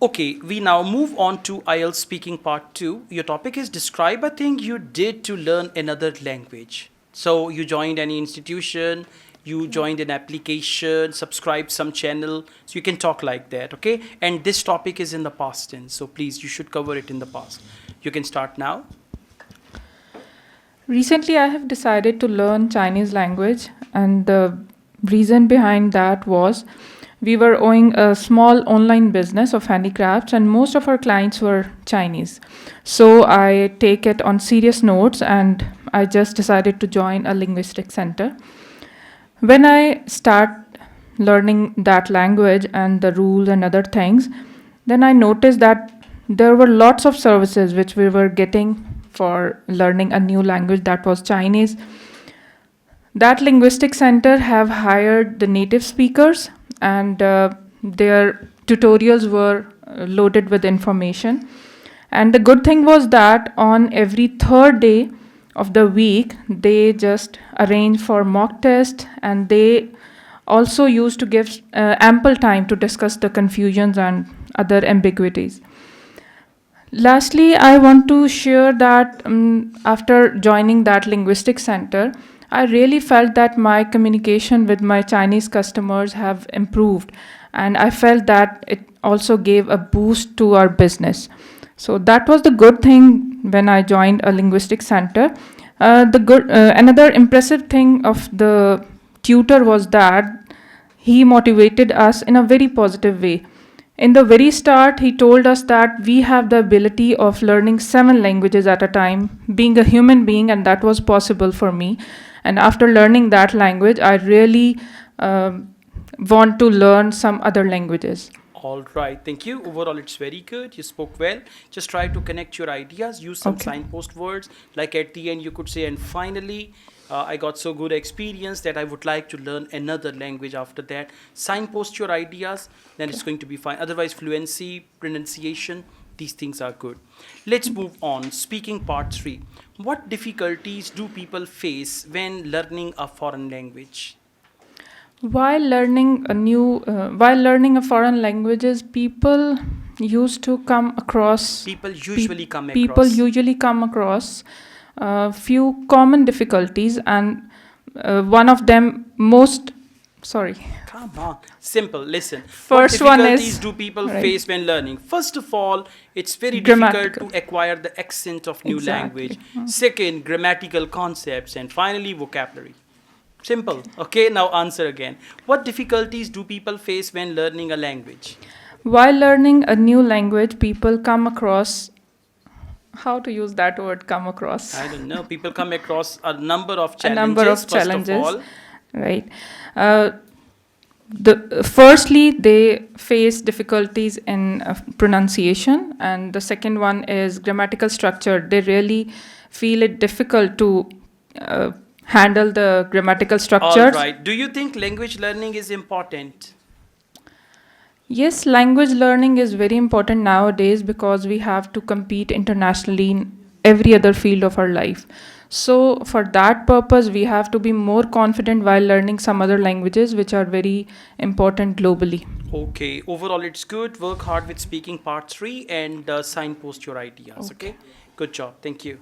Okay, we now move on to Ielts speaking part 2. Your topic is describe a thing you did to learn another language. So you joined any institution, you joined an application, subscribed some channel, so you can talk like that, okay? And this topic is in the past tense, so please you should cover it in the past. You can start now. Recently, I have decided to learn Chinese language, and the reason behind that was we were owning a small online business of handicrafts, and most of our clients were Chinese. So I take it on serious notes, and I just decided to join a linguistic center. When I start learning that language and the rules and other things, then I noticed that there were lots of services which we were getting for learning a new language that was Chinese. That linguistic center have hired the native speakers, and their tutorials were loaded with information. And the good thing was that on every third day of the week, they just arrange for mock test, and they also used to give ample time to discuss the confusions and other ambiguities. Lastly, I want to share that after joining that linguistic center, I really felt that my communication with my Chinese customers have improved, and I felt that it also gave a boost to our business. So that was the good thing when I joined a linguistic center. Another impressive thing of the tutor was that he motivated us in a very positive way. In the very start, he told us that we have the ability of learning 7 languages at a time, being a human being, and that was possible for me. And after learning that language, I really want to learn some other languages. All right, thank you. Overall, it's very good. You spoke well. Just try to connect your ideas, use some Okay. signpost words. Like at the end, you could say, and finally, I got so good experience that I would like to learn another language after that. Signpost your ideas, then it's going to be fine. Otherwise, fluency, pronunciation, these things are good. Let's move on. Speaking part 3. What difficulties do people face when learning a foreign language? While learning a foreign languages, people used to come across People usually come people across. usually come across few common difficulties, and one of them most sorry Come on, simple. Listen, what first one difficulties is do people right, face when learning? First of all, it's very difficult grammatical. to acquire the accent of new Exactly. language. Second, grammatical concepts, and finally, vocabulary. Simple. Okay, now answer again. What difficulties do people face when learning a language? While learning a new language, people come across how to use that word come across I don't know. People come across a number of a challenges. number of First challenges, of all, right? Uh, Firstly, they face difficulties in pronunciation, and the second one is grammatical structure. They really feel it difficult to uh, handle the grammatical all structures. right. Do you think language learning is important? Yes, language learning is very important nowadays because we have to compete internationally in every other field of our life. So, for that purpose, we have to be more confident while learning some other languages which are very important globally. Okay, overall it's good. Work hard with speaking part 3 and signpost your ideas. Okay. Okay, good job. Thank you.